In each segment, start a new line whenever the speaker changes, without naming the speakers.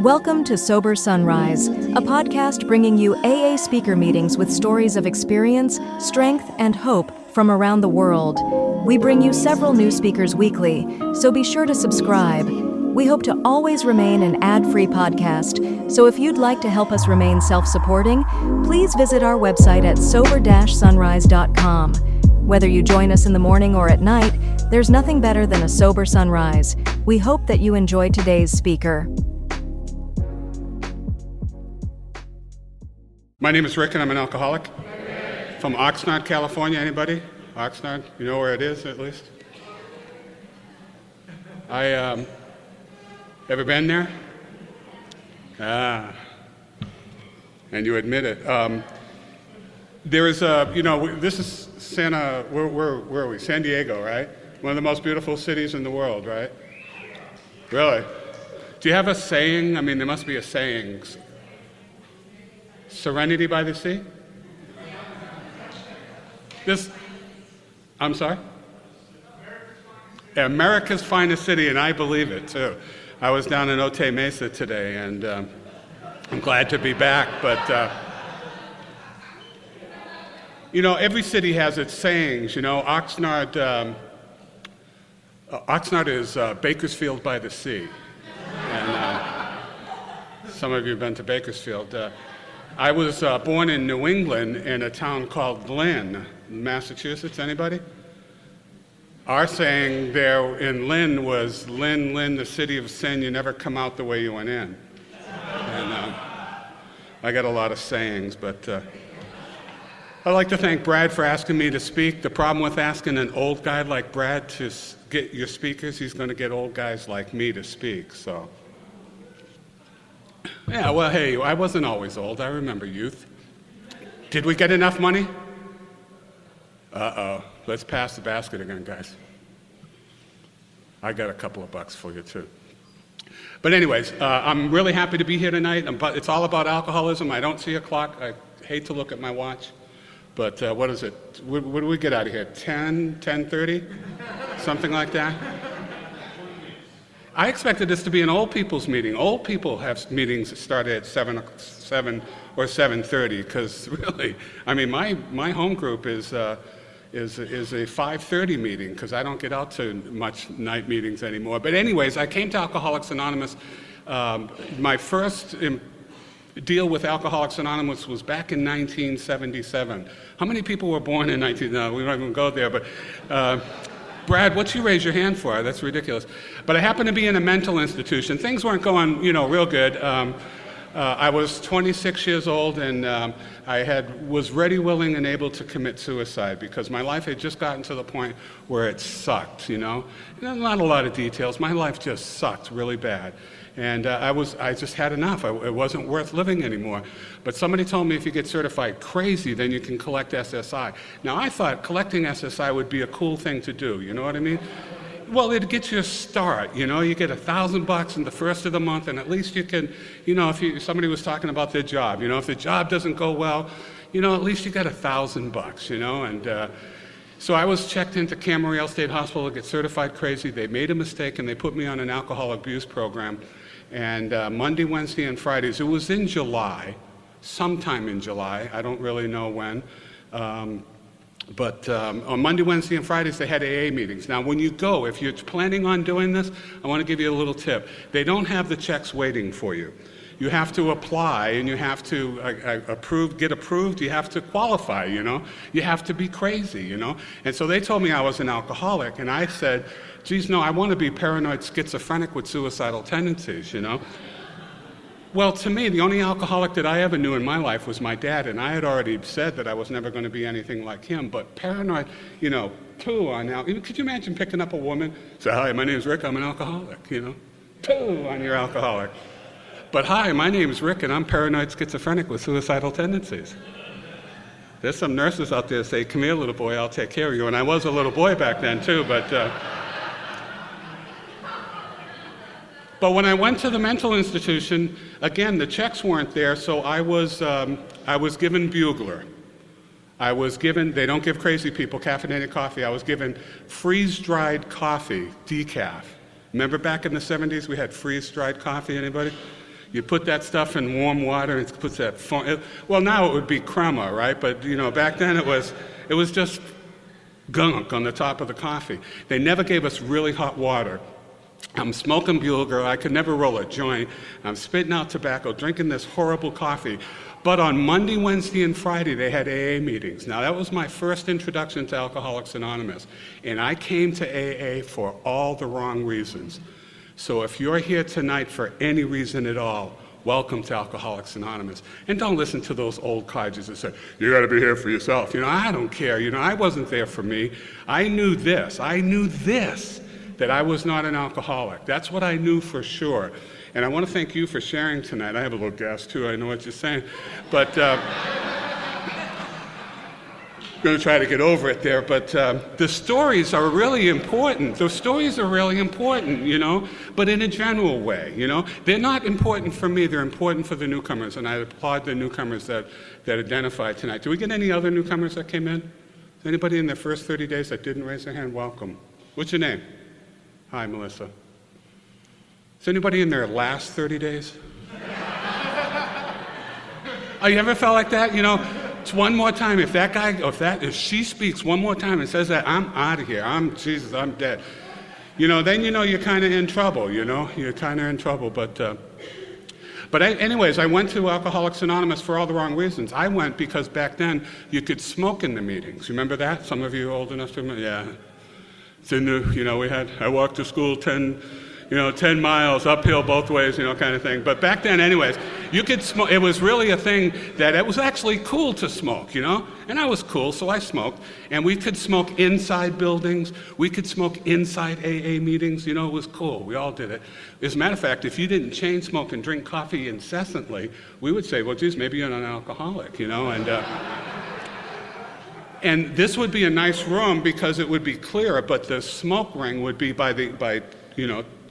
Welcome to Sober Sunrise, a podcast bringing you AA speaker meetings with stories of experience, strength, and hope from around the world. We bring you several new speakers weekly, so be sure to subscribe. We hope to always remain an ad-free podcast, so if you'd like to help us remain self-supporting, please visit our website at sober-sunrise.com. Whether you join us in the morning or at night, there's nothing better than a sober sunrise. We hope that you enjoy today's speaker.
My name is Rick and I'm an alcoholic from Oxnard, California. Anybody? Oxnard? You know where it is, at least? Ever been there? And you admit it. There is this is where are we? San Diego, right? One of the most beautiful cities in the world, right? Really? Do you have a saying? I mean, there must be a saying. Serenity by the sea? I'm sorry? America's finest city, and I believe it, too. I was down in Otay Mesa today, and I'm glad to be back, but every city has its sayings. Oxnard is Bakersfield by the sea, and some of you have been to Bakersfield. I was born in New England in a town called Lynn, Massachusetts. Anybody? Our saying there in Lynn was, Lynn, Lynn, the city of sin, you never come out the way you went in. And I got a lot of sayings, but I'd like to thank Brad for asking me to speak. The problem with asking an old guy like Brad to get your speakers, he's going to get old guys like me to speak, so. Yeah, well, hey, I wasn't always old. I remember youth. Did we get enough money? Uh-oh. Let's pass the basket again, guys. I got a couple of bucks for you, too. But anyways, I'm really happy to be here tonight. It's all about alcoholism. I don't see a clock. I hate to look at my watch. But what is it? What do we get out of here? 10:30? Something like that? I expected this to be an old people's meeting. Old people have meetings that start at 7 or 7:30, because really, I mean, my home group is a 5:30 meeting, because I don't get out to much night meetings anymore. But anyways, I came to Alcoholics Anonymous. My first deal with Alcoholics Anonymous was back in 1977. How many people were born in 19? No, we don't even go there, but. Brad, what you raise your hand for? That's ridiculous. But I happened to be in a mental institution. Things weren't going, real good. I was 26 years old, and I was ready, willing, and able to commit suicide because my life had just gotten to the point where it sucked, Not a lot of details. My life just sucked really bad. And I just had enough. It wasn't worth living anymore. But somebody told me if you get certified crazy, then you can collect SSI. Now, I thought collecting SSI would be a cool thing to do, you know what I mean? Well, it gets you a start, you get $1,000 in the first of the month, and at least you can, if somebody was talking about their job, if the job doesn't go well, at least you got $1,000, and so I was checked into Camarillo State Hospital to get certified crazy. They made a mistake, and they put me on an alcohol abuse program. And Monday, Wednesday, and Fridays, it was in July, sometime in July, I don't really know when, but on Monday, Wednesday, and Fridays, they had AA meetings. Now, when you go, if you're planning on doing this, I want to give you a little tip. They don't have the checks waiting for you. You have to apply, and you have to get approved, you have to qualify, You have to be crazy, And so they told me I was an alcoholic, and I said, geez, no, I want to be paranoid schizophrenic with suicidal tendencies, Well, to me, the only alcoholic that I ever knew in my life was my dad, and I had already said that I was never going to be anything like him, but paranoid, two on now. Could you imagine picking up a woman, say, hi, my name's Rick, I'm an alcoholic, two on your alcoholic. But hi, my name's Rick, and I'm paranoid schizophrenic with suicidal tendencies. There's some nurses out there that say, come here, little boy, I'll take care of you. And I was a little boy back then, too, but when I went to the mental institution, again, the checks weren't there, so I was given Bugler. They don't give crazy people caffeinated coffee. I was given freeze-dried coffee, decaf. Remember back in the 70s, we had freeze-dried coffee, anybody? You put that stuff in warm water, and it puts that well, now it would be crema, right? But, back then it was just gunk on the top of the coffee. They never gave us really hot water. I'm smoking Bugle, I could never roll a joint. I'm spitting out tobacco, drinking this horrible coffee. But on Monday, Wednesday, and Friday, they had AA meetings. Now, that was my first introduction to Alcoholics Anonymous. And I came to AA for all the wrong reasons. So if you're here tonight for any reason at all, welcome to Alcoholics Anonymous. And don't listen to those old codgers that say, you got to be here for yourself. I don't care. I wasn't there for me. I knew this, that I was not an alcoholic. That's what I knew for sure. And I want to thank you for sharing tonight. I have a little gas too, I know what you're saying. But I'm going to try to get over it there. But the stories are really important. Those stories are really important, but in a general way, They're not important for me, they're important for the newcomers. And I applaud the newcomers that identified tonight. Do we get any other newcomers that came in? Is anybody in their first 30 days that didn't raise their hand? Welcome. What's your name? Hi, Melissa. Is anybody in their last 30 days? Oh, you ever felt like that? It's one more time. If she speaks one more time and says that, I'm out of here. I'm dead. Then you're kind of in trouble. You're kind of in trouble. But anyways, I went to Alcoholics Anonymous for all the wrong reasons. I went because back then you could smoke in the meetings. Remember that? Some of you old enough to remember? Yeah. I walked to school 10 miles uphill both ways, kind of thing. But back then, anyways, you could smoke. It was really a thing that it was actually cool to smoke, And I was cool, so I smoked. And we could smoke inside buildings. We could smoke inside AA meetings. It was cool. We all did it. As a matter of fact, if you didn't chain smoke and drink coffee incessantly, we would say, well, geez, maybe you're not an alcoholic, And this would be a nice room because it would be clearer, but the smoke ring would be by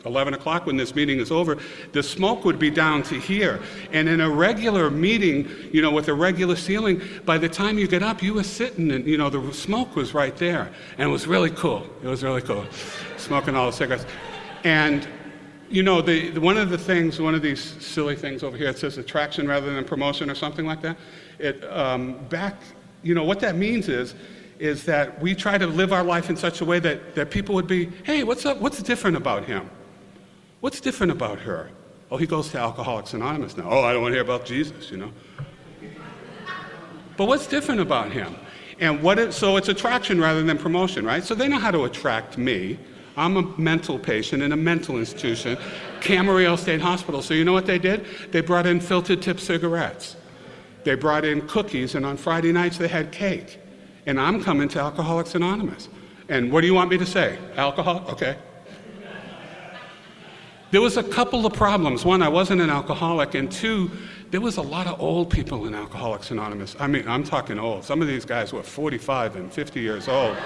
11 o'clock when this meeting is over, the smoke would be down to here. And in a regular meeting, with a regular ceiling, by the time you get up, you were sitting and, the smoke was right there. And it was really cool. It was really cool. Smoking all the cigarettes. And, one of these silly things over here, it says attraction rather than promotion or something like that. What that means is that we try to live our life in such a way that people would be, hey, what's up? What's different about him? What's different about her? Oh, he goes to Alcoholics Anonymous now. Oh, I don't want to hear about Jesus, But what's different about him? And so it's attraction rather than promotion, right? So they know how to attract me. I'm a mental patient in a mental institution, Camarillo State Hospital. So you know what they did? They brought in filtered tip cigarettes. They brought in cookies, and on Friday nights they had cake. And I'm coming to Alcoholics Anonymous. And what do you want me to say? Alcohol? Okay. There was a couple of problems. One, I wasn't an alcoholic, and two, there was a lot of old people in Alcoholics Anonymous. I mean, I'm talking old. Some of these guys were 45 and 50 years old.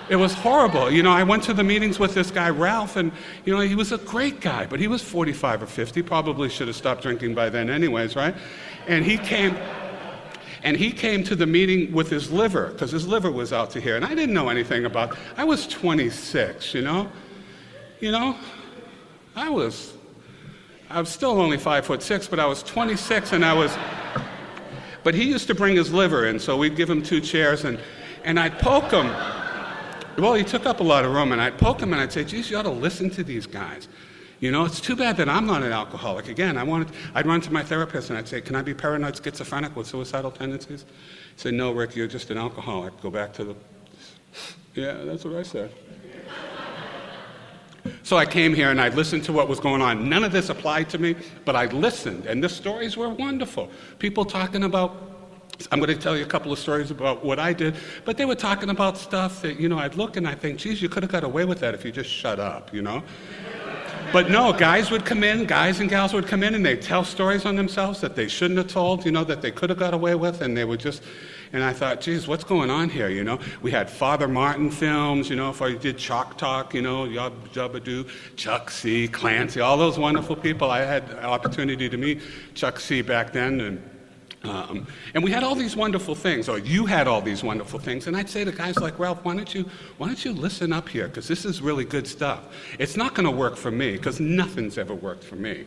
It was horrible. I went to the meetings with this guy, Ralph, and, he was a great guy, but he was 45 or 50, probably should have stopped drinking by then anyways, right? And he came to the meeting with his liver, because his liver was out to here, and I didn't know anything about. I was 26, I was still only 5'6", but I was 26, but he used to bring his liver in, so we'd give him 2 chairs, and I'd poke him. Well, he took up a lot of room, and I'd poke him, and I'd say, geez, you ought to listen to these guys. It's too bad that I'm not an alcoholic. Again, I'd run to my therapist, and I'd say, can I be paranoid schizophrenic with suicidal tendencies? He'd say, no, Rick, you're just an alcoholic. Go back to the... Yeah, that's what I said. So I came here, and I listened to what was going on. None of this applied to me, but I listened, and the stories were wonderful. People talking about... I'm going to tell you a couple of stories about what I did, but they were talking about stuff that, I'd look and I'd think, geez, you could have got away with that if you just shut up, But no, guys and gals would come in, and they'd tell stories on themselves that they shouldn't have told, that they could have got away with, and they would just, and I thought, geez, what's going on here, We had Father Martin films, if I did Chalk Talk, Yub Jubba Doo, Chuck C., Clancy, all those wonderful people. I had an opportunity to meet Chuck C. back then, and And we had all these wonderful things, or you had all these wonderful things, and I'd say to guys like, Ralph, why don't you listen up here, because this is really good stuff. It's not going to work for me, because nothing's ever worked for me,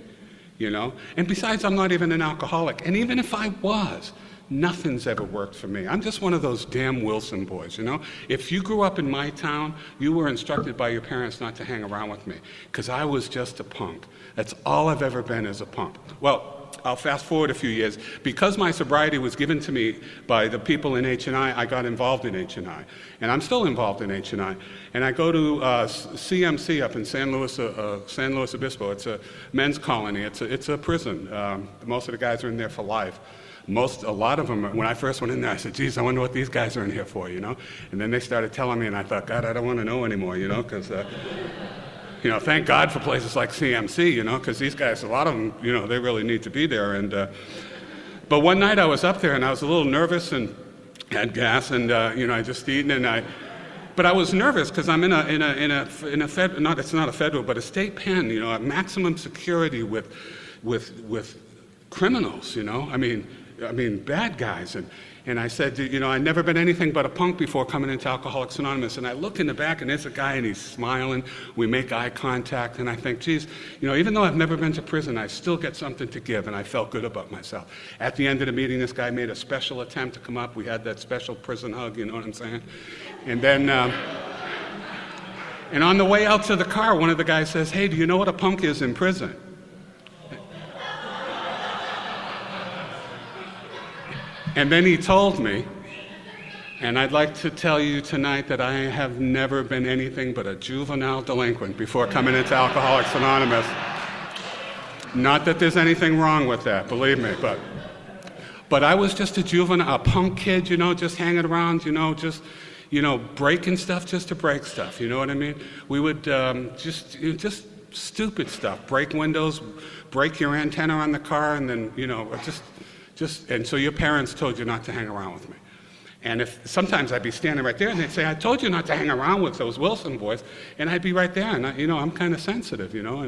you know? And besides, I'm not even an alcoholic, and even if I was, nothing's ever worked for me. I'm just one of those damn Wilson boys, you know? If you grew up in my town, you were instructed by your parents not to hang around with me, because I was just a punk. That's all I've ever been, is a punk. Well, I'll fast forward a few years. Because my sobriety was given to me by the people in H&I, I got involved in H&I. And I'm still involved in H&I. And I go to CMC up in San Luis Obispo. It's a men's colony. It's a prison. Most of the guys are in there for life. A lot of them, when I first went in there, I said, geez, I wonder what these guys are in here for, you know? And then they started telling me, and I thought, God, I don't want to know anymore, you know, because... You know, thank God for places like CMC, you know, because these guys, a lot of them, you know, they really need to be there. And but one night I was up there and I was a little nervous and had gas and you know, I just eaten but I was nervous because I'm in a it's not a federal, but a state pen, you know, at maximum security with criminals, you know, I mean bad guys. And I said, you know, I'd never been anything but a punk before coming into Alcoholics Anonymous. And I look in the back, and there's a guy, and he's smiling. We make eye contact, and I think, geez, you know, even though I've never been to prison, I still get something to give, and I felt good about myself. At the end of the meeting, this guy made a special attempt to come up. We had that special prison hug, you know what I'm saying? And then, and on the way out to the car, one of the guys says, hey, do you know what a punk is in prison? And then he told me, and I'd like to tell you tonight that I have never been anything but a juvenile delinquent before coming into Alcoholics Anonymous. Not that there's anything wrong with that, believe me, but I was just a juvenile, a punk kid, you know, just hanging around, you know, just, you know, breaking stuff just to break stuff, you know what I mean? We would just stupid stuff, break windows, break your antenna on the car, and then, you know, and so your parents told you not to hang around with me. And sometimes I'd be standing right there and they'd say, I told you not to hang around with those Wilson boys, and I'd be right there, and you know, I'm kind of sensitive, you know,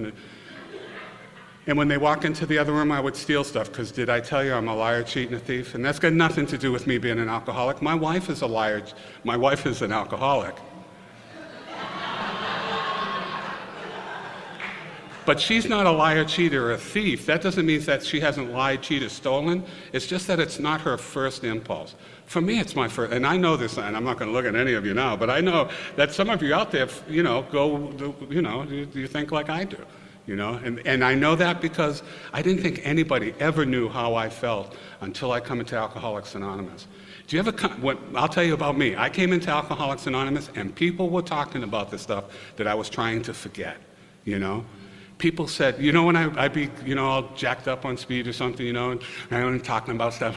and when they walk into the other room, I would steal stuff, because did I tell you I'm a liar, cheat, and a thief? And that's got nothing to do with me being an alcoholic. My wife is a liar. My wife is an alcoholic. But she's not a liar, cheater, or a thief. That doesn't mean that she hasn't lied, cheated, stolen. It's just that it's not her first impulse. For me, it's my first, and I know this, and I'm not going to look at any of you now, but I know that some of you out there, you know, you think like I do, you know? And I know that because I didn't think anybody ever knew how I felt until I come into Alcoholics Anonymous. Do you ever I'll tell you about me. I came into Alcoholics Anonymous, and people were talking about the stuff that I was trying to forget, you know? People said, you know, when I'd be, you know, all jacked up on speed or something, you know, and I'm talking about stuff.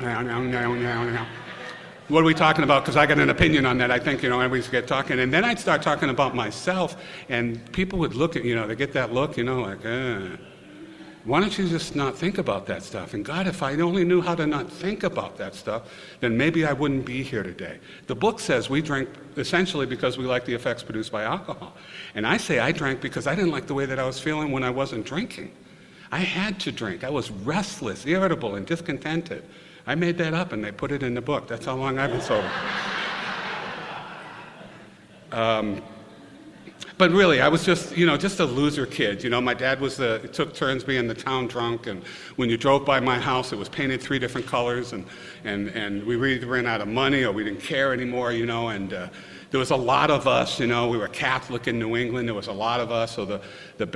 What are we talking about? Because I got an opinion on that. I think, you know, everybody's get talking. And then I'd start talking about myself, and people would look at, you know, they get that look, you know, like, why don't you just not think about that stuff? And God, if I only knew how to not think about that stuff, then maybe I wouldn't be here today. The book says we drink essentially because we like the effects produced by alcohol. And I say I drank because I didn't like the way that I was feeling when I wasn't drinking. I had to drink. I was restless, irritable, and discontented. I made that up, and they put it in the book. That's how long I've been sober. But really, I was just, you know, just a loser kid. You know, my dad took turns being the town drunk, and when you drove by my house, it was painted 3 different colors, and we either ran out of money or we didn't care anymore, you know, and there was a lot of us, you know, we were Catholic in New England, there was a lot of us, so the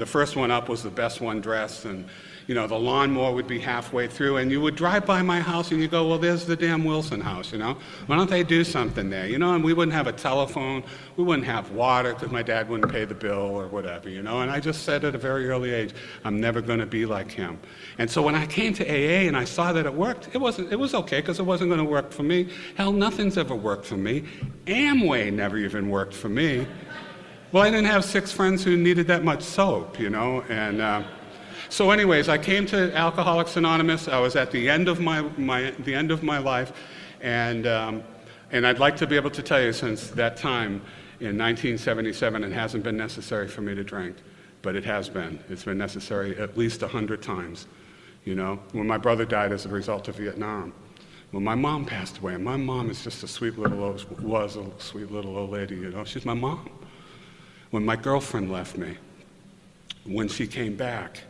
first one up was the best one dressed, and you know, the lawnmower would be halfway through, and you would drive by my house and you go, well, there's the damn Wilson house, you know? Why don't they do something there, you know? And we wouldn't have a telephone, we wouldn't have water because my dad wouldn't pay the bill or whatever, you know? And I just said at a very early age, I'm never going to be like him. And so when I came to AA and I saw that it worked, it was okay because it wasn't going to work for me. Hell, nothing's ever worked for me. Amway never even worked for me. Well, I didn't have 6 friends who needed that much soap, you know? And so anyways, I came to Alcoholics Anonymous. I was at the end of my life, and I'd like to be able to tell you since that time in 1977, it hasn't been necessary for me to drink, but it has been. It's been necessary at least 100 times you know, when my brother died as a result of Vietnam, when my mom passed away, and my mom is just a sweet little old lady, you know, she's my mom. When my girlfriend left me, when she came back,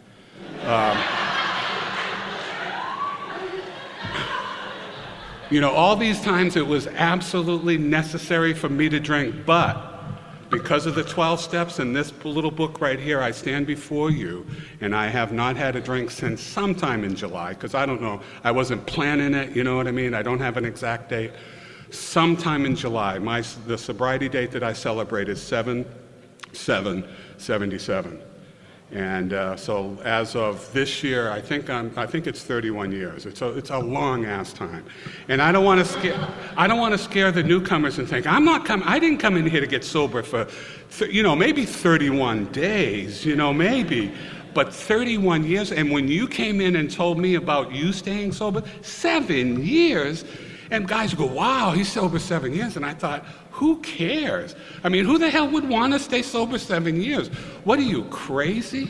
you know, all these times it was absolutely necessary for me to drink, but because of the 12 steps in this little book right here, I stand before you, and I have not had a drink since sometime in July, because I don't know, I wasn't planning it, you know what I mean? I don't have an exact date. Sometime in July, the sobriety date that I celebrate is 7/7/77. And so as of this year, I think it's 31 years. It's a long ass time, and I don't want to scare the newcomers and think I didn't come in here to get sober for, you know, maybe 31 days, you know, maybe, but 31 years. And when you came in and told me about you staying sober 7 years, and guys go, wow, he's sober 7 years, and I thought, who cares? I mean, who the hell would want to stay sober 7 years? What are you, crazy?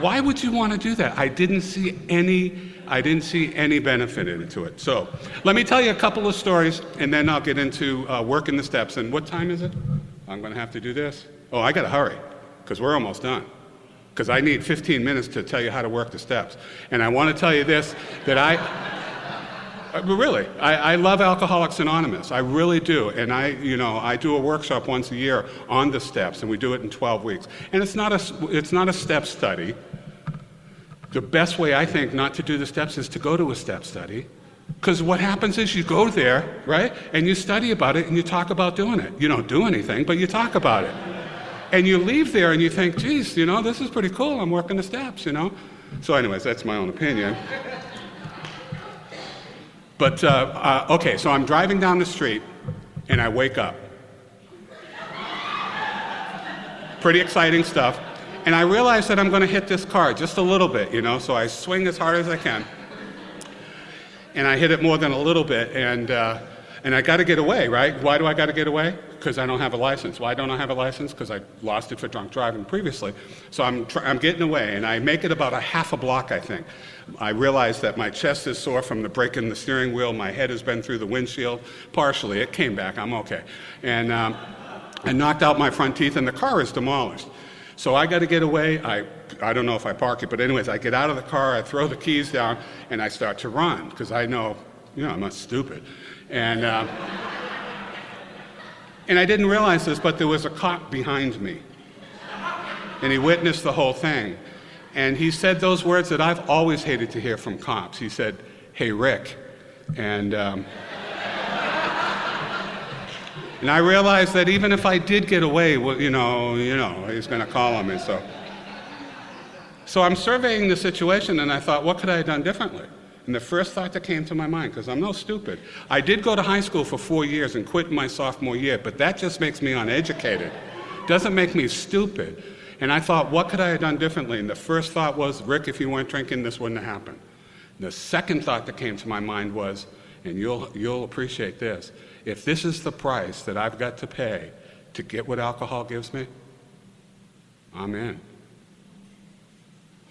Why would you want to do that? I didn't see any benefit into it. So let me tell you a couple of stories, and then I'll get into working the steps. And what time is it? I'm going to have to do this. Oh, I got to hurry, because we're almost done. Because I need 15 minutes to tell you how to work the steps. And I want to tell you this, that I love Alcoholics Anonymous. I really do. And I do a workshop once a year on the steps, and we do it in 12 weeks. And it's not a step study. The best way, I think, not to do the steps is to go to a step study. Because what happens is you go there, right, and you study about it, and you talk about doing it. You don't do anything, but you talk about it. And you leave there, and you think, geez, you know, this is pretty cool. I'm working the steps, you know. So anyways, that's my own opinion. But, okay, so I'm driving down the street, and I wake up. Pretty exciting stuff. And I realize that I'm going to hit this car just a little bit, you know, so I swing as hard as I can. And I hit it more than a little bit, and I got to get away, right? Why do I got to get away? Because I don't have a license. Why don't I have a license? Because I lost it for drunk driving previously. So I'm getting away, and I make it about a half a block, I think. I realize that my chest is sore from the break in the steering wheel. My head has been through the windshield. Partially, it came back. I'm okay. And I knocked out my front teeth, and the car is demolished. So I got to get away. I don't know if I park it, but anyways, I get out of the car, I throw the keys down, and I start to run, because I know, you know, I'm not stupid. And I didn't realize this, but there was a cop behind me. And he witnessed the whole thing. And he said those words that I've always hated to hear from cops. He said, "Hey, Rick." And I realized that even if I did get away, well, you know, he's going to call on me. So I'm surveying the situation, and I thought, what could I have done differently? And the first thought that came to my mind, because I'm no stupid, I did go to high school for 4 years and quit in my sophomore year, but that just makes me uneducated. Doesn't make me stupid. And I thought, what could I have done differently? And the first thought was, Rick, if you weren't drinking, this wouldn't have happened. The second thought that came to my mind was, and you'll appreciate this, if this is the price that I've got to pay to get what alcohol gives me, I'm in.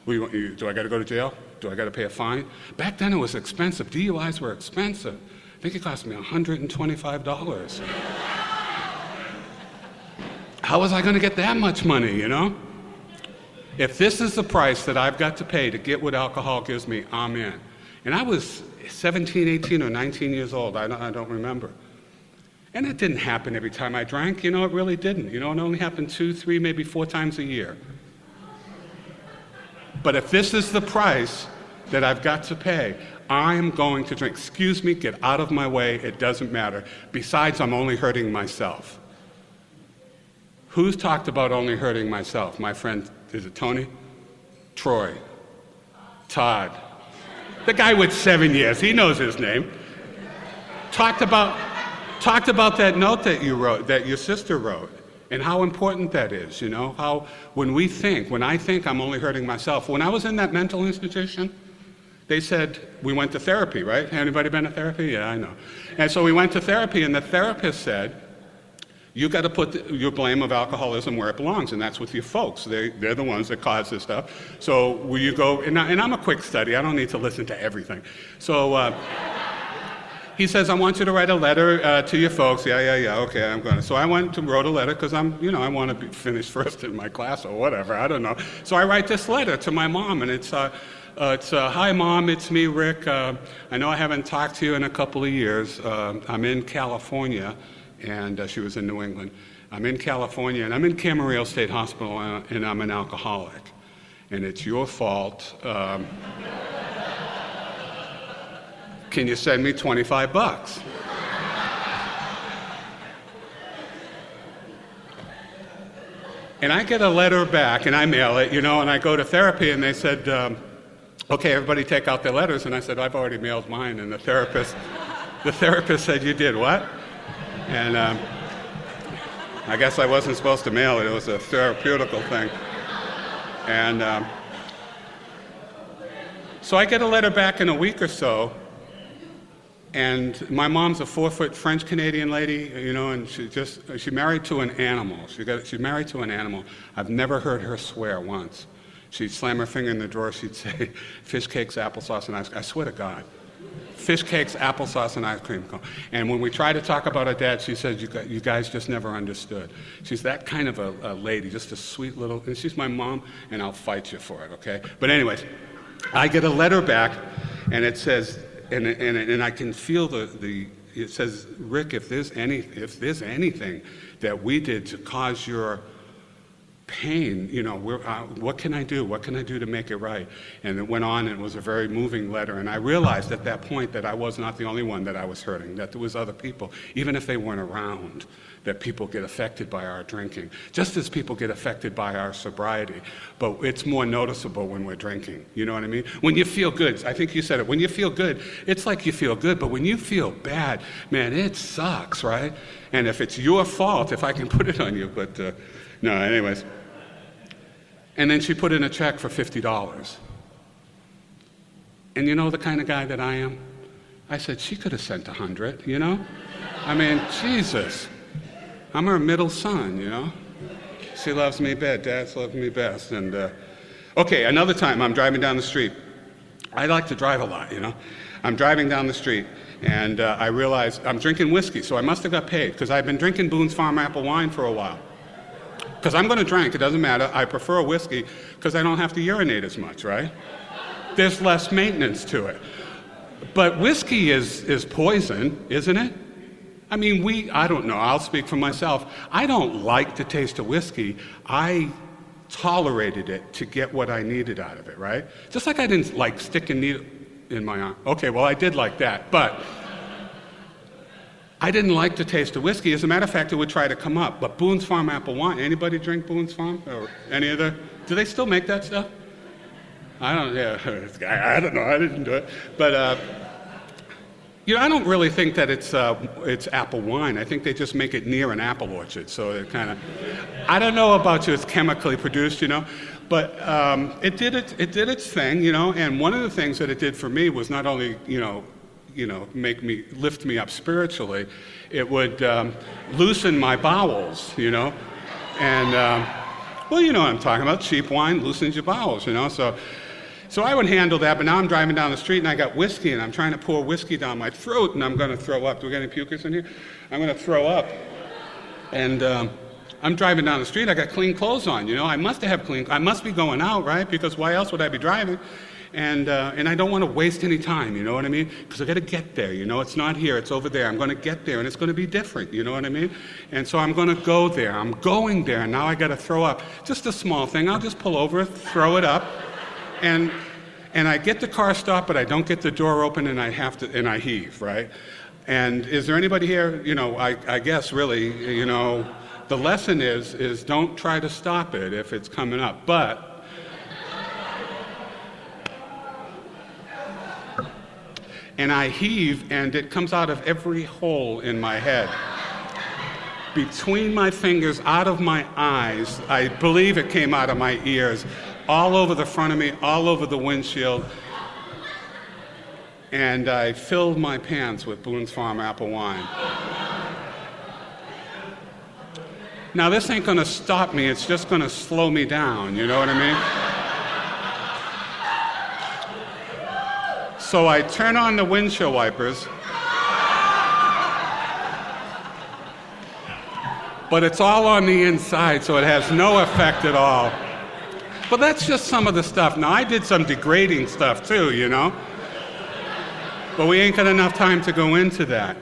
Do I got to go to jail? Do I got to pay a fine? Back then it was expensive. DUIs were expensive. I think it cost me $125. How was I going to get that much money, you know? If this is the price that I've got to pay to get what alcohol gives me, I'm in. And I was 17, 18, or 19 years old. I don't remember. And it didn't happen every time I drank. You know, it really didn't. You know, it only happened 2, 3, maybe 4 times a year. But if this is the price that I've got to pay, I'm going to drink. Excuse me, get out of my way. It doesn't matter. Besides, I'm only hurting myself. Who's talked about only hurting myself? My friend, is it Tony? Troy. Todd. The guy with 7 years, he knows his name. Talked about that note that you wrote, that your sister wrote, and how important that is, you know? How when I think I'm only hurting myself. When I was in that mental institution, they said, we went to therapy, right? Anybody been to therapy? Yeah, I know. And so we went to therapy, and the therapist said, You got to put your blame of alcoholism where it belongs, and that's with your folks. They're the ones that cause this stuff. So will you go, and I'm a quick study, I don't need to listen to everything. So he says, I want you to write a letter to your folks. Yeah, okay, I'm going to. So I went and wrote a letter because I want to finish first in my class or whatever, I don't know. So I write this letter to my mom, and it's hi Mom, it's me, Rick. I know I haven't talked to you in a couple of years. I'm in California. And she was in New England. I'm in California, and I'm in Camarillo State Hospital, and I'm an alcoholic. And it's your fault. Can you send me $25? And I get a letter back, and I mail it, and I go to therapy, and they said, okay, everybody take out their letters. And I said, I've already mailed mine. And the therapist said, you did what? And I guess I wasn't supposed to mail it. It was a therapeutical thing. And so I get a letter back in a week or so, and my mom's a 4-foot French-Canadian lady, and she married to an animal. She's married to an animal. I've never heard her swear once. She'd slam her finger in the drawer, she'd say, fish cakes, applesauce, and ice cream. I swear to God. Fish cakes, applesauce, and ice cream cone. And when we try to talk about her dad, she says, you guys just never understood. She's that kind of a lady, just a sweet little, and she's my mom, and I'll fight you for it, okay? But anyways, I get a letter back, and it says, and I can feel it says, Rick, if there's anything that we did to cause your pain, what can I do? What can I do to make it right? And it went on, and it was a very moving letter. And I realized at that point that I was not the only one that I was hurting, that there was other people, even if they weren't around, that people get affected by our drinking, just as people get affected by our sobriety. But it's more noticeable when we're drinking, you know what I mean? When you feel good, I think you said it, when you feel good, it's like you feel good, but when you feel bad, man, it sucks, right? And if it's your fault, if I can put it on you, but no, anyways. And then she put in a check for $50. And you know the kind of guy that I am? I said, she could have sent 100, I mean, Jesus. I'm her middle son, She loves me best, Dad's love me best. And, okay, another time I'm driving down the street. I like to drive a lot, I'm driving down the street, and I realize I'm drinking whiskey, so I must have got paid, because I've been drinking Boone's Farm apple wine for a while. Because I'm going to drink, it doesn't matter. I prefer a whiskey because I don't have to urinate as much, right? There's less maintenance to it. But whiskey is poison, isn't it? I mean, I don't know, I'll speak for myself. I don't like the taste of whiskey. I tolerated it to get what I needed out of it, right? Just like I didn't like sticking needle in my arm. Okay, well, I did like that, but I didn't like the taste of whiskey. As a matter of fact, it would try to come up. But Boone's Farm apple wine, anybody drink Boone's Farm? Or any other? Do they still make that stuff? I don't know, I didn't do it. But, I don't really think that it's apple wine. I think they just make it near an apple orchard. So it kind of, I don't know about you, it's chemically produced, But it did its thing, And one of the things that it did for me was not only, lift me up spiritually, it would loosen my bowels, And, well, you know what I'm talking about. Cheap wine loosens your bowels, So I would handle that, but now I'm driving down the street and I got whiskey and I'm trying to pour whiskey down my throat and I'm going to throw up. Do we get any pukers in here? I'm going to throw up. And I'm driving down the street, I got clean clothes on, I must be going out, right? Because why else would I be driving? And I don't want to waste any time, you know what I mean? Because I got to get there, it's not here, it's over there. I'm going to get there and it's going to be different, you know what I mean? And so I'm going to go there. I'm going there and now I got to throw up. Just a small thing, I'll just pull over, throw it up. And I get the car stopped, but I don't get the door open, and I heave, right? And is there anybody here? I guess really, the lesson is don't try to stop it if it's coming up. But and I heave, and it comes out of every hole in my head. Between my fingers, out of my eyes, I believe it came out of my ears, all over the front of me, all over the windshield. And I filled my pants with Boone's Farm apple wine. Now, this ain't going to stop me. It's just going to slow me down. You know what I mean? So I turn on the windshield wipers. But it's all on the inside, so it has no effect at all. But that's just some of the stuff. Now, I did some degrading stuff too, you know? But we ain't got enough time to go into that.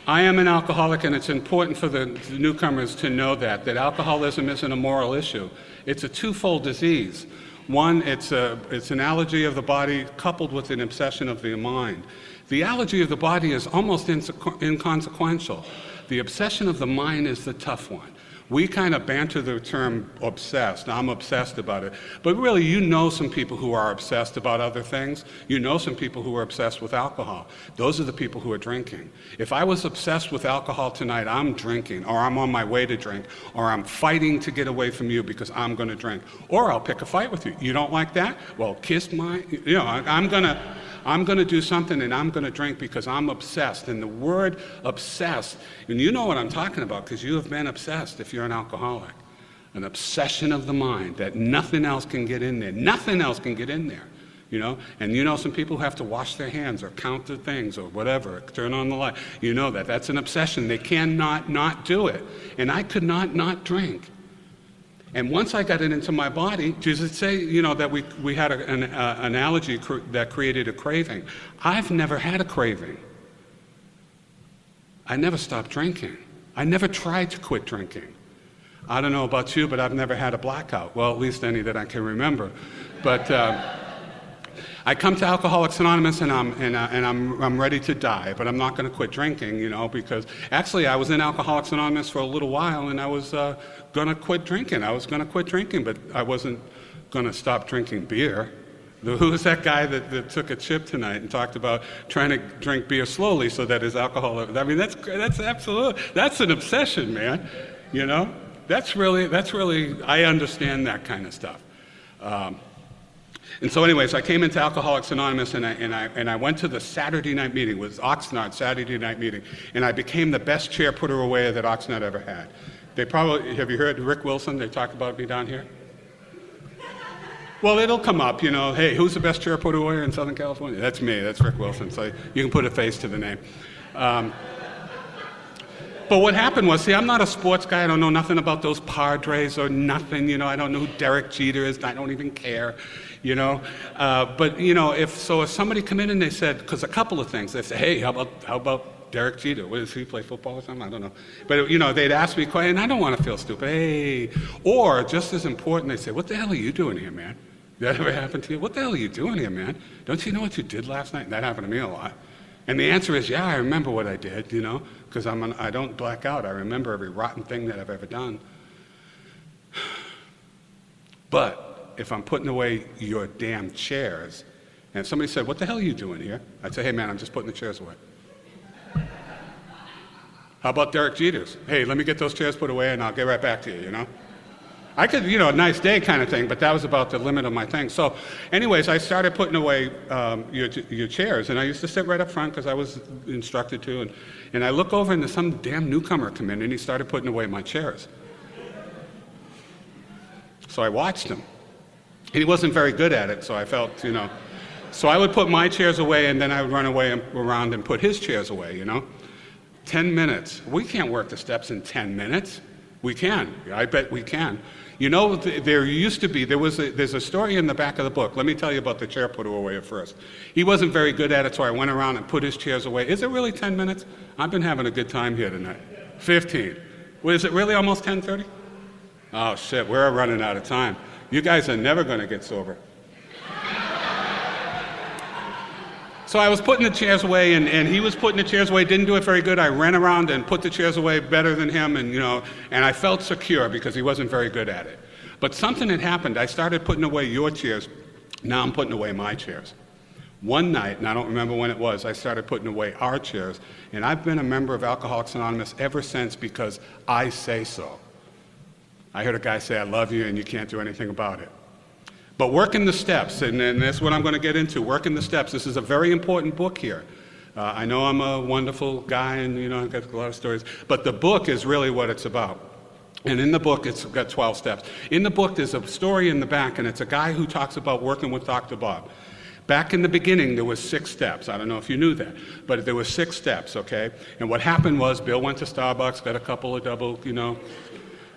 I am an alcoholic, and it's important for the newcomers to know that alcoholism isn't a moral issue. It's a twofold disease. One, it's an allergy of the body coupled with an obsession of the mind. The allergy of the body is almost inconsequential. The obsession of the mind is the tough one. We kind of banter the term obsessed. I'm obsessed about it. But really, you know some people who are obsessed about other things. You know some people who are obsessed with alcohol. Those are the people who are drinking. If I was obsessed with alcohol tonight, I'm drinking, or I'm on my way to drink, or I'm fighting to get away from you because I'm going to drink. Or I'll pick a fight with you. You don't like that? Well, kiss my, I'm going to do something, and I'm going to drink because I'm obsessed. And the word obsessed, and you know what I'm talking about because you have been obsessed if you're an alcoholic. An obsession of the mind that nothing else can get in there. Nothing else can get in there, you know? And you know some people who have to wash their hands or count their things or whatever, turn on the light. You know that. That's an obsession. They cannot not do it. And I could not drink. And once I got it into my body, does it say, that we had an allergy that created a craving? I've never had a craving. I never stopped drinking. I never tried to quit drinking. I don't know about you, but I've never had a blackout. Well, at least any that I can remember. But I come to Alcoholics Anonymous and I'm ready to die, but I'm not going to quit drinking, because actually I was in Alcoholics Anonymous for a little while and I was going to quit drinking. I was going to quit drinking, but I wasn't going to stop drinking beer. Who was that guy that took a chip tonight and talked about trying to drink beer slowly so that his alcohol? I mean, that's an obsession, man. That's really. I understand that kind of stuff. And so anyways, I came into Alcoholics Anonymous and I went to the Saturday night meeting. It was Oxnard Saturday night meeting, and I became the best chair putter away that Oxnard ever had. Have you heard Rick Wilson? They talk about me down here. Well, it'll come up, hey, who's the best chair putter away in Southern California? That's me, that's Rick Wilson, so you can put a face to the name. But what happened was, I'm not a sports guy. I don't know nothing about those Padres or nothing. I don't know who Derek Jeter is. I don't even care, But, if somebody come in and they said, because a couple of things, they say, hey, how about Derek Jeter? What does he play football or something? I don't know. But, they'd ask me, and I don't want to feel stupid. Hey, or just as important, they say, what the hell are you doing here, man? Did that ever happen to you? What the hell are you doing here, man? Don't you know what you did last night? That happened to me a lot. And the answer is, yeah, I remember what I did, because I don't black out. I remember every rotten thing that I've ever done. But if I'm putting away your damn chairs, and somebody said, what the hell are you doing here? I'd say, hey, man, I'm just putting the chairs away. How about Derek Jeter's? Hey, let me get those chairs put away, and I'll get right back to you, I could, a nice day kind of thing, but that was about the limit of my thing. So anyways, I started putting away your chairs, and I used to sit right up front because I was instructed to, and I look over and some damn newcomer come in, and he started putting away my chairs. So I watched him. And he wasn't very good at it, so I felt, So I would put my chairs away, and then I would run away around and put his chairs away, 10 minutes. We can't work the steps in 10 minutes. We can. I bet we can. There used to be, there's a story in the back of the book. Let me tell you about the chair putter away first. He wasn't very good at it, so I went around and put his chairs away. Is it really 10 minutes? I've been having a good time here tonight. 15. Well, is it really almost 10:30? Oh, shit, we're running out of time. You guys are never going to get sober. So I was putting the chairs away, and he was putting the chairs away, didn't do it very good. I ran around and put the chairs away better than him, and I felt secure because he wasn't very good at it. But something had happened. I started putting away your chairs. Now I'm putting away my chairs. One night, and I don't remember when it was, I started putting away our chairs, and I've been a member of Alcoholics Anonymous ever since because I say so. I heard a guy say, I love you, and you can't do anything about it. But working the steps, and that's what I'm going to get into, working the steps. This is a very important book here. I know I'm a wonderful guy and, I've got a lot of stories, but the book is really what it's about. And in the book, it's got 12 steps. In the book, there's a story in the back, and it's a guy who talks about working with Dr. Bob. Back in the beginning, there was 6 steps. I don't know if you knew that, but there were 6 steps, okay? And what happened was Bill went to Starbucks, got a couple of double,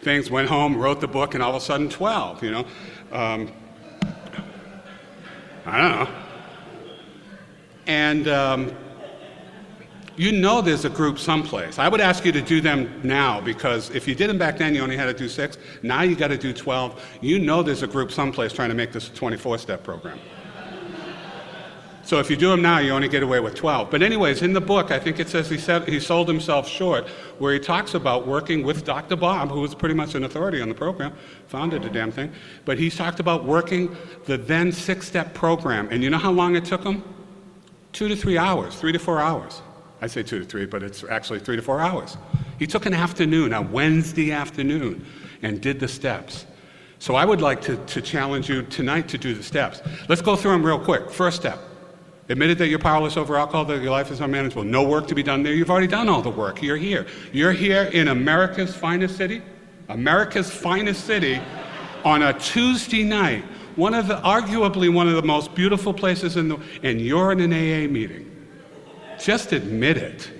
things, went home, wrote the book, and all of a sudden 12, I don't know. And there's a group someplace. I would ask you to do them now, because if you did them back then, you only had to do 6. Now you got to do 12. There's a group someplace trying to make this a 24-step program. So if you do them now, you only get away with 12. But anyways, in the book, I think it says he sold himself short, where he talks about working with Dr. Bob, who was pretty much an authority on the program, founded the damn thing. But he talked about working the then 6-step program. And you know how long it took him? 2 to 3 hours, 3 to 4 hours. I say 2 to 3, but it's actually 3 to 4 hours. He took an afternoon, a Wednesday afternoon, and did the steps. So I would like to challenge you tonight to do the steps. Let's go through them real quick. First step. Admitted that you're powerless over alcohol, that your life is unmanageable. No work to be done there. You've already done all the work. You're here. You're here in America's finest city. America's finest city on a Tuesday night. Arguably one of the most beautiful places and you're in an AA meeting. Just admit it.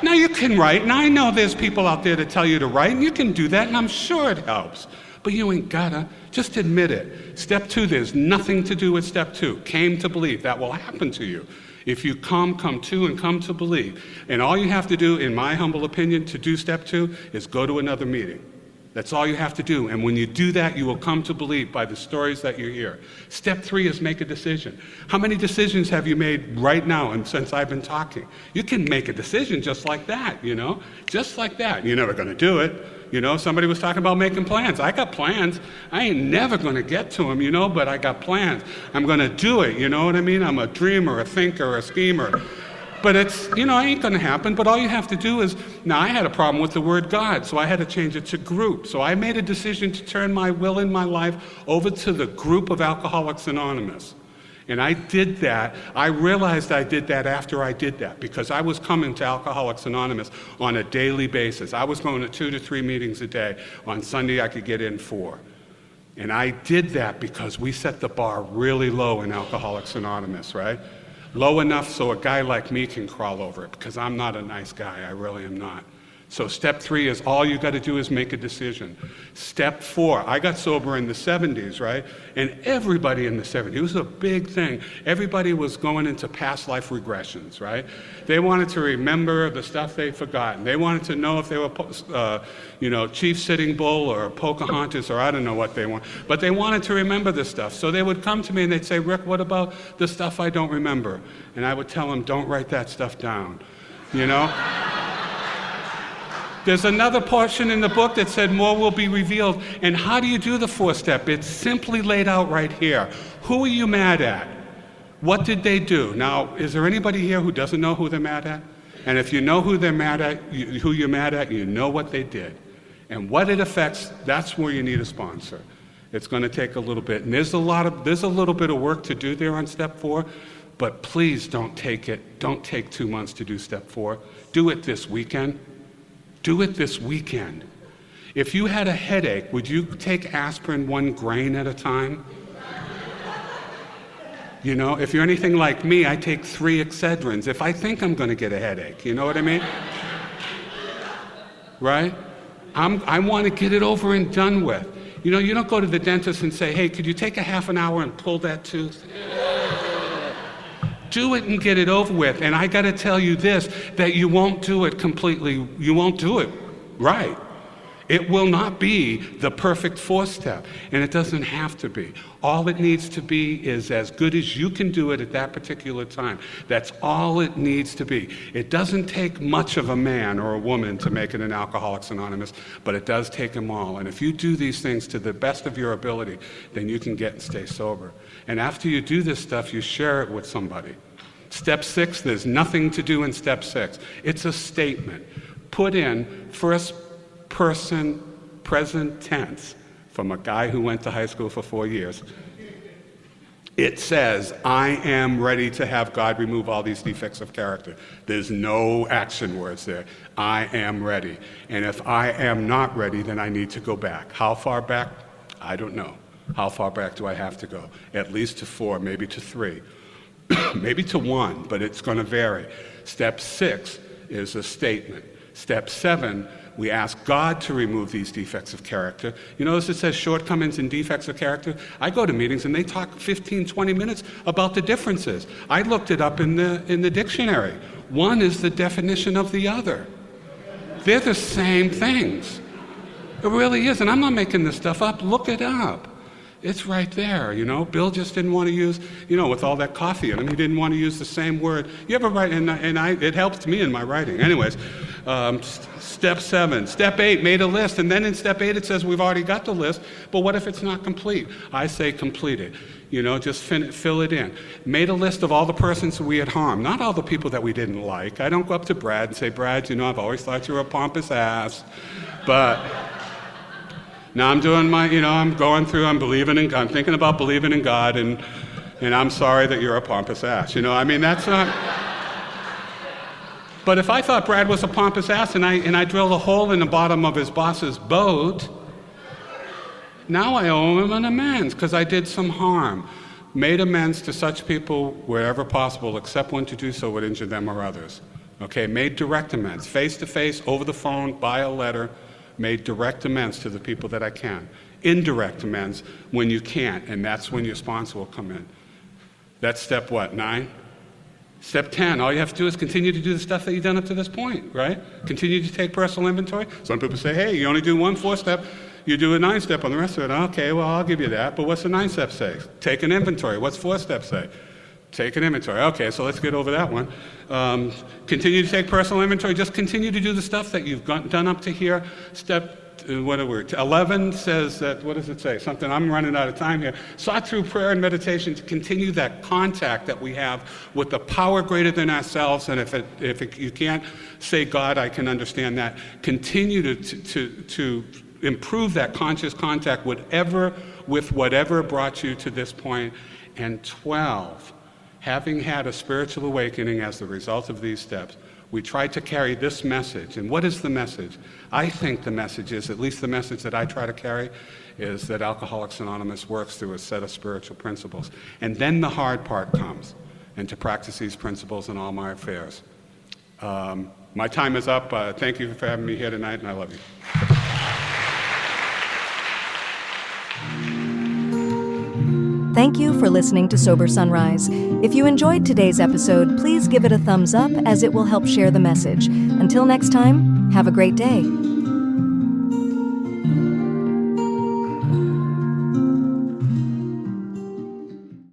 Now you can write, and I know there's people out there to tell you to write, and you can do that, and I'm sure it helps. But you ain't gotta. Just admit it. Step 2, there's nothing to do with step 2. Came to believe. That will happen to you. If you come to and come to believe. And all you have to do, in my humble opinion, to do step 2 is go to another meeting. That's all you have to do. And when you do that, you will come to believe by the stories that you hear. Step 3 is make a decision. How many decisions have you made right now and since I've been talking? You can make a decision just like that, Just like that. You're never going to do it. Somebody was talking about making plans. I got plans. I ain't never going to get to them, but I got plans. I'm going to do it, you know what I mean? I'm a dreamer, a thinker, a schemer. But it's, ain't going to happen. But all you have to do is, now I had a problem with the word God, so I had to change it to group. So I made a decision to turn my will in my life over to the group of Alcoholics Anonymous. And I did that. I realized I did that after I did that, because I was coming to Alcoholics Anonymous on a daily basis. I was going to 2 to 3 meetings a day. On Sunday, I could get in 4. And I did that because we set the bar really low in Alcoholics Anonymous, right? Low enough so a guy like me can crawl over it, because I'm not a nice guy. I really am not. So step 3 is all you got to do is make a decision. Step 4, I got sober in the 70s, right? And everybody in the 70s, it was a big thing. Everybody was going into past life regressions, right? They wanted to remember the stuff they'd forgotten. They wanted to know if they were, Chief Sitting Bull or Pocahontas or I don't know what they want. But they wanted to remember this stuff. So they would come to me and they'd say, Rick, what about the stuff I don't remember? And I would tell them, don't write that stuff down, There's another portion in the book that said more will be revealed. And how do you do the 4-step? It's simply laid out right here. Who are you mad at? What did they do? Now, is there anybody here who doesn't know who they're mad at? And if you know who they're mad at, who you're mad at, you know what they did. And what it affects, that's where you need a sponsor. It's going to take a little bit. And there's a little bit of work to do there on step 4. But please don't take 2 months to do step 4. Do it this weekend. Do it this weekend. If you had a headache, would you take aspirin 1 grain at a time? If you're anything like me, I take 3 Excedrins if I think I'm going to get a headache. You know what I mean? Right? I want to get it over and done with. You don't go to the dentist and say, hey, could you take a half an hour and pull that tooth? Do it and get it over with. And I got to tell you this, that you won't do it completely. You won't do it right. It will not be the perfect 4-step, and it doesn't have to be. All it needs to be is as good as you can do it at that particular time. That's all it needs to be. It doesn't take much of a man or a woman to make it an Alcoholics Anonymous, but it does take them all. And if you do these things to the best of your ability, then you can get and stay sober. And after you do this stuff, you share it with somebody. Step 6, there's nothing to do in step 6. It's a statement. Put in first person present tense from a guy who went to high school for 4 years. It says, I am ready to have God remove all these defects of character. There's no action words there. I am ready. And if I am not ready, then I need to go back. How far back? I don't know. How far back do I have to go? At least to 4, maybe to 3, maybe to 1, but it's going to vary. Step 6 is a statement. Step 7, we ask God to remove these defects of character. You notice it says shortcomings and defects of character? I go to meetings and they talk 15, 20 minutes about the differences. I looked it up in the dictionary. One is the definition of the other. They're the same things. It really is, and I'm not making this stuff up. Look it up. It's right there, Bill just didn't want to use, with all that coffee in him, he didn't want to use the same word. You ever write, it helps me in my writing. Anyways, step 7. Step 8, made a list, and then in step 8 it says we've already got the list, but what if it's not complete? I say complete it. Just fill it in. Made a list of all the persons we had harmed, not all the people that we didn't like. I don't go up to Brad and say, Brad, I've always thought you were a pompous ass, but... Now I'm doing I'm going through, I'm thinking about believing in God, and I'm sorry that you're a pompous ass. That's not... But if I thought Brad was a pompous ass and I drilled a hole in the bottom of his boss's boat, now I owe him an amends because I did some harm. Made amends to such people wherever possible, except when to do so would injure them or others. Okay, made direct amends, face-to-face, over the phone, by a letter. Made direct amends to the people that I can. Indirect amends when you can't, and that's when your sponsor will come in. That's step what, 9? Step 10, all you have to do is continue to do the stuff that you've done up to this point, right? Continue to take personal inventory. Some people say, hey, you only do 1 4-step, you do a 9-step on the rest of it. Okay, well, I'll give you that, but what's the 9-step say? Take an inventory. What's 4-step say? Take an inventory. Okay, so let's get over that one. Continue to take personal inventory. Just continue to do the stuff that you've done up to here. Step, 11 says that, what does it say? Something, I'm running out of time here. Sought through prayer and meditation to continue that contact that we have with the power greater than ourselves. And if you can't say, God, I can understand that, continue to improve that conscious contact with whatever brought you to this point. And 12, having had a spiritual awakening as the result of these steps, we try to carry this message. And what is the message? I think the message is, at least the message that I try to carry, is that Alcoholics Anonymous works through a set of spiritual principles. And then the hard part comes, and to practice these principles in all my affairs. My time is up. Thank you for having me here tonight, and I love you.
Thank you for listening to Sober Sunrise. If you enjoyed today's episode, please give it a thumbs up as it will help share the message. Until next time, have a great day.